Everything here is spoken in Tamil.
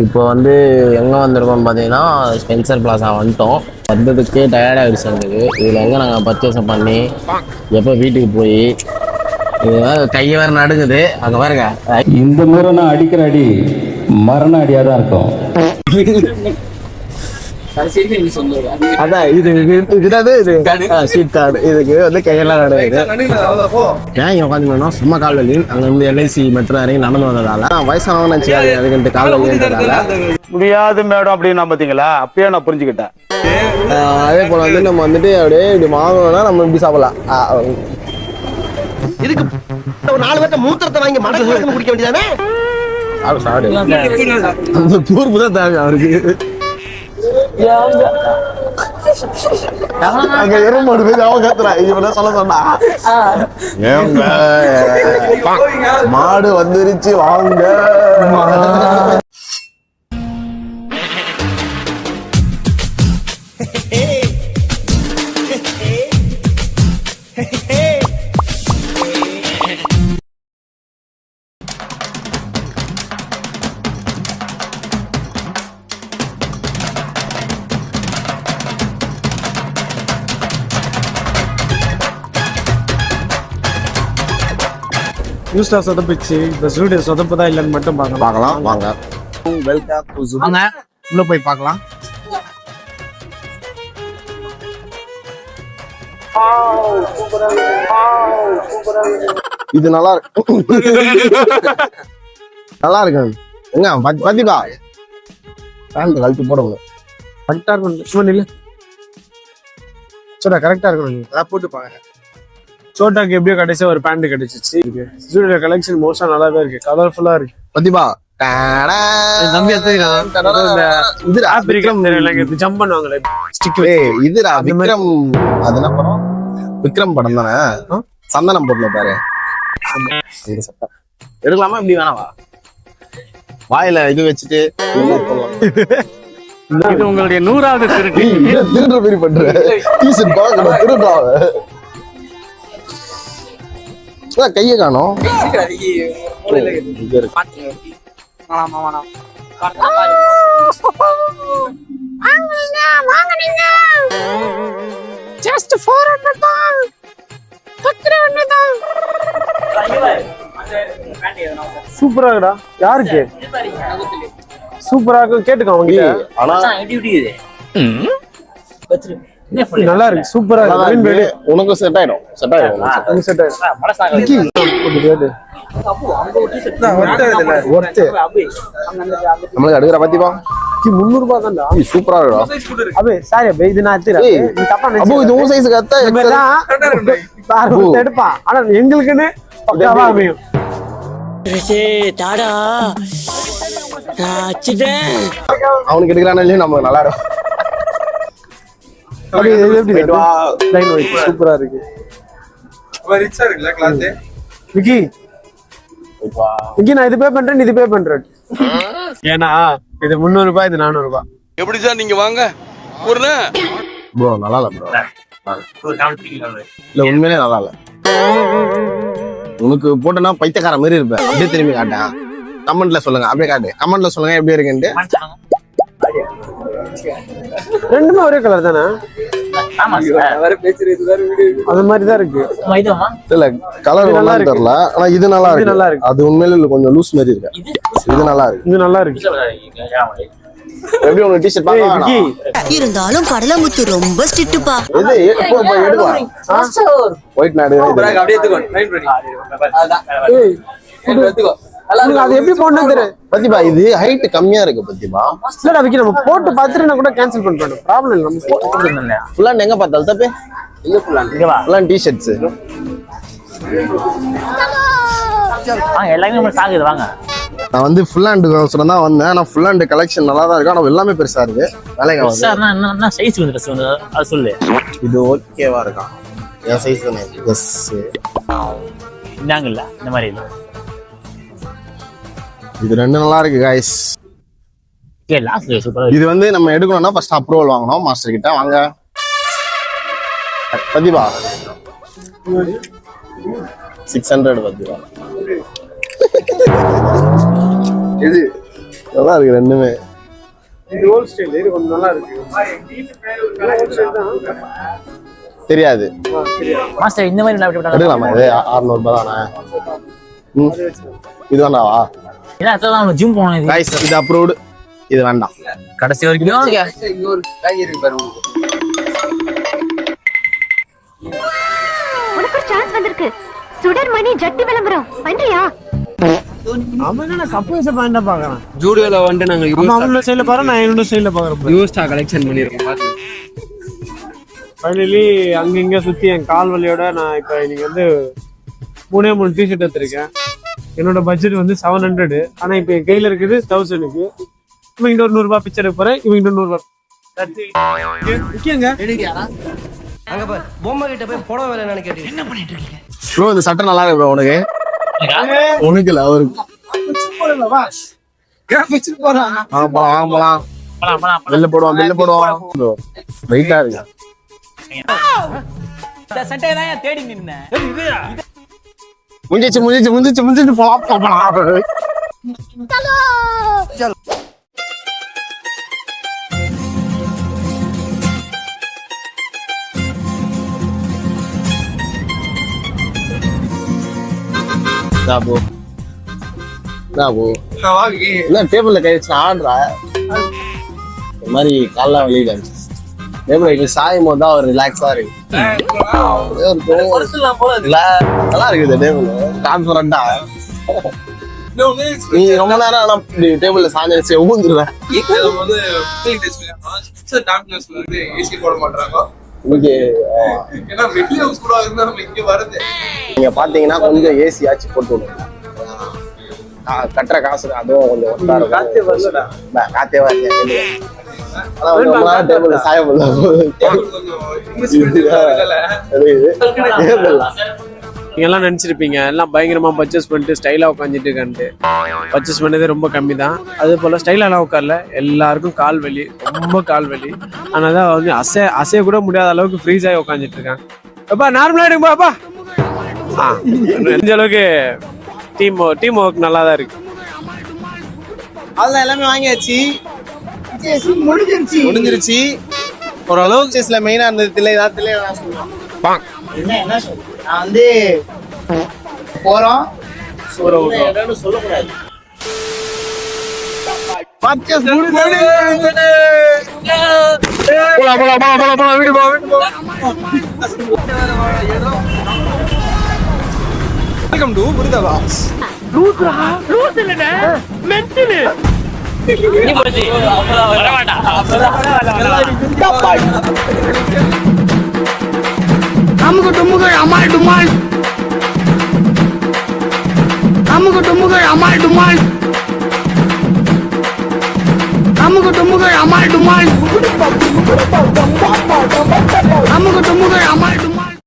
இப்போ வந்து எங்கே வந்திருக்கோம்னு பார்த்தீங்கன்னா ஸ்பென்சர் பிளாஸா வந்துட்டோம். வந்ததுக்கே டயர்டாகிடுச்சு எங்களுக்கு. இதில் எங்கே நாங்கள் பர்ச்சேஸை பண்ணி எப்போ வீட்டுக்கு போய் கையை வேறு நடுங்குது. அங்கே பாருங்க, இந்த முறை நான் அடிக்கிற அடி மரண அடியாக தான் இருக்கும். அதான் இது சீட் கார்டு. இதுக்கு வந்து கையெல்லாம் நடுங்குது. ஏன் இங்கே உட்காந்துக்கணும், சும்மா கால் வலி. அங்கே வந்து எல்ஐசி மெட்ரோ இறங்கி நடந்து வந்ததால வயசானவங்க நினச்சிக்காது அதுக்கு கால் வலின்றதால முடியாது மேடம் அப்படின்னு பார்த்தீங்களா, அப்பயே நான் புரிஞ்சுக்கிட்டேன். அதே போல வந்து நம்ம வந்துட்டு அப்படியே இப்படி வாங்கணும்னா நம்ம இப்படி சாப்பிடலாம். இதுக்கு ஒரு 4 பேர்த்த மூத்திரத்தை வாங்கி மடக்கு குடிக்க வேண்டியதானே? அந்த தூர்ப்பு தான் தேவை அவருக்கு. அங்க எருமாடு போய் அவன் கத்துறான். இவன சொல்ல சொன்னா மாடு வந்துருச்சு வாங்க. யூஸ்டா சொதப்பிச்சு. இந்த ஸ்டூடியோ சொதப்புதா இல்லைன்னு மட்டும் பார்க்கலாம் வாங்க. வாங்க உள்ள போய் பார்க்கலாம். இது நல்லா இருக்கு. நல்லா இருக்கு. எங்க பத்திப்பா பேண்ட் கழிச்சு போடுங்க. கரெக்டா இருக்கும். சும்மா நில்லு. சோடா கரெக்டா இருக்கணும். அதான் போட்டு பாருங்க. சோட்டாக்கு எப்படியோ கடைசியா ஒரு பேண்ட் கிடைச்சிச்சு. ஸ்டூடியோ கலெக்ஷன் மோஸ்டா நல்லாவே இருக்கு, கலர்ஃபுல்லா இருக்கு. பத்திப்பா தம்பி இது விக்ரம் ஜம்ப் பண்ணுவாங்களே ஸ்டிக். இதுடா விக்ரம். அது என்ன படம்? விக்ரம் படம் தானே. சந்தனம் போடல பாரு. எடுக்கலாமா இப்படி வேணாவா? வாயில இது வச்சுட்டு இது உங்களுடைய 100வது திருட்டு. திருடுற மாதிரி பண்ற. திருடுறா கைய காணோம். சூப்பரா இருக்குடா. யாருக்கு சூப்பரா இருக்கு கேட்டுக்கோ அவங்க. ஆனா நல்லா இருக்கு, சூப்பரா இருக்கு. உனக்கு செட் ஆயிடும். செட் ஆயிடும். நம்மளுக்கு அடுக்கிற பத்திப்பா 300 ரூபாய் தான்டா. சூப்பரா இருக்கும். அபே சாரி அபே, இது நான் தப்பா அப்போ இது உன் சைஸ்க்கு அத்தா எடுப்பா. ஆனா எங்களுக்குன்னு பக்காவா அமையும். அவனுக்கு எடுக்கிறானே இல்லையா நம்ம நல்லா இருக்கும். சூப்பரா இருக்கு. விக்கி விக்கி நான் இது பே பண்றேன், இது பே பண்றேன். ஏன்னா இது 300 ரூபாய், இது 400 ரூபாய். எப்படி சார் நீங்க வாங்க ப்ரோ நல்லா இல்ல ப்ரோ. இல்ல உண்மையிலே நல்லா இல்ல. உனக்கு போட்டனா பைத்தியக்கார மாதிரி இருப்ப. அப்படியே திரும்பி காட்டேன். கமெண்ட்ல சொல்லுங்க. அப்படியே காட்டு. கமெண்ட்ல சொல்லுங்க எப்படி இருக்குன்ட்டு. ரெண்டுமே ஒரே கலர் தானே? அது மாதிரிதான் இருக்கு. இல்ல கலர் நல்லா தெரியல. ஆனா இது நல்லா இருக்கு. நல்லா இருக்கு. அது உண்மையில கொஞ்சம் லூஸ் மாதிரி இருக்கு. இது நல்லா இருக்கு. இது நல்லா இருக்கு. எப்படி உங்க டி-ஷர்ட் பாக்க இருந்தாலும் கடலமுத்து ரொம்ப ஸ்ட்ரிக்ட்பா. இது இப்போ எடுக்கலாம். ஒயிட் நாடு அப்படியே எடுத்துக்கோ. ரைட் பண்ணி எடுத்துக்கோ. அது எப்படி போடணும் தெரியும் பத்திபா. இது ஹைட் கம்மியா இருக்கு பத்திபா. இல்லடா விக்கி, நம்ம போட்டு பார்த்துட்டு நான் கூட கேன்சல் பண்ணிட்டோம். ப்ராப்ளம் இல்ல. நம்ம போட்டு ஃபுல் ஹேண்ட் எங்க பார்த்தாலும் தப்பே இல்ல. ஃபுல் ஹேண்ட் இங்க வா. ஃபுல் ஹேண்ட் டி-ஷர்ட்ஸ் வாங்க எல்லாமே நம்ம சாகுது. வாங்க நான் வந்து ஃபுல் ஹேண்ட் அவசரம் தான் வந்தேன். ஆனா ஃபுல் ஹேண்ட் கலெக்ஷன் நல்லா தான் இருக்கு. ஆனா எல்லாமே பெருசா இருக்கு. வேலைக்கு ஆகுது. சார் என்ன சைஸ் வந்து ட்ரெஸ் வந்து அது சொல்லு. இது ஓகேவா இருக்கா? என் சைஸ் தானே. எஸ் இந்தாங்கல்ல இந்த மாதிரி இல்ல. இது ரெண்டு நல்லா இருக்கு गाइस. ஓகே லாஸ்ட் சூப்பரா. இது வந்து நம்ம எடுக்கணும்னா ஃபர்ஸ்ட் அப்ரூவல் வாங்கணும் மாஸ்டர் கிட்ட. வாங்க பத்திபா 600 பத்திபா. இது நல்லா இருக்கு ரெண்டுமே. இது ஓல்ட் ஸ்டைல், இது கொஞ்சம் நல்லா இருக்கு. old style தான். தெரியாது. மாஸ்டர் இந்த மாதிரி எடுக்கலாமா இது? 600 ரூபாய் தானே. இது வேண்டாவா? ஏன்னா ஜிம் போனோம் இது. கைஸ் இது அப்ரூவ்டு. இது வேண்டாம். கடைசி வரைக்கும் உனக்கு ஒரு சான்ஸ் வந்திருக்கு. சுடர் மணி ஜட்டி விளம்பரம் பண்றியா? அவன் என்ன கப்பு வச்ச பாயிண்டா பாக்குறான். ஜூடியோல வந்து நாங்க அவனோட சைடுல பாரு, நான் என்னோட சைடுல பாக்குறேன். யூஸ்டா கலெக்ஷன் பண்ணிருக்கோம் பாத்து. ஃபைனலி அங்க இங்க சுத்தி என் கால் வலியோட நான் இப்ப இன்னைக்கு வந்து 3 டிஷர்ட் எடுத்திருக்கேன். என்னோட பட்ஜெட் வந்து 700. ஆனா இப்ப என் கையில இருக்குது 1000க்கு. இவங்க ஒரு 100 ரூபாய் பிச்சை எடுக்க போறேன். இவங்க 100 ரூபாய். அங்க பாரு பொம்மை கிட்ட போய் புடவை வேலை கேட்டு என்ன பண்ணிட்டு இருக்கீங்க? ப்ரோ இந்த சட்டை நல்லா இருக்கு ப்ரோ. உனக்கு உனக்கு இல்ல அவருக்கு. போலாம் வெளில போடுவான் வெளில போடுவான். வெயிட்டா இருக்கு. தேடி நின்னேன். முடிஞ்சிச்சு போலாம். என்ன டேபிள்ல கை வச்சு ஆடுறா? இந்த மாதிரி கால்லாம் வெளியில டேபிள் சாயும் போது தான் ஒரு ரிலாக்ஸா இருக்கு. நல்லா இருக்குது டேபிள் கான்ஃபிடண்டா. நீ ரொம்ப நேரம் ஆனா டேபிள்ல சாஞ்சு ஊந்துருவேன். நீங்க பாத்தீங்கன்னா கொஞ்சம் ஏசி ஆச்சு போட்டு விடுங்க. கட்டுற காசு அதுவும் கொஞ்சம் காத்தே வரல. ஆனா ரொம்ப நேரம் டேபிள்ல சாய நீங்க எல்லாம் நினைச்சிருப்பீங்க எல்லாம் பயங்கரமா பர்ச்சேஸ் பண்ணிட்டு ஸ்டைலா உட்காந்துட்டு இருக்கான்ட்டு. பர்ச்சேஸ் பண்ணதே ரொம்ப கம்மி தான். அதே போல ஸ்டைலாலாம் உட்காரல. எல்லாருக்கும் கால் வலி, ரொம்ப கால் வலி. ஆனாதான் வந்து அசைய கூட முடியாத அளவுக்கு ஃப்ரீஸ் ஆகி உட்காந்துட்டு இருக்காங்க. அப்பா நார்மலா எடுங்கப்பா. இந்த அளவுக்கு டீம் ஒர்க் நல்லா தான் இருக்கு. அதெல்லாம் எல்லாமே வாங்கியாச்சு. முடிஞ்சிருச்சு. ஓரளவுக்கு சேஸ்ல மெயினா இருந்தது நான் சொல்லுவேன். நான் வந்து போறோம் சொல்லக்கூடாது. Welcome to புரிதவாஸ். AMMK டுமுக Amaal டுமால். AMMK டுமுக Amaal டுமால். AMMK டுமுக Amaal டுமால். AMMK டுமுக Amaal டுமால்.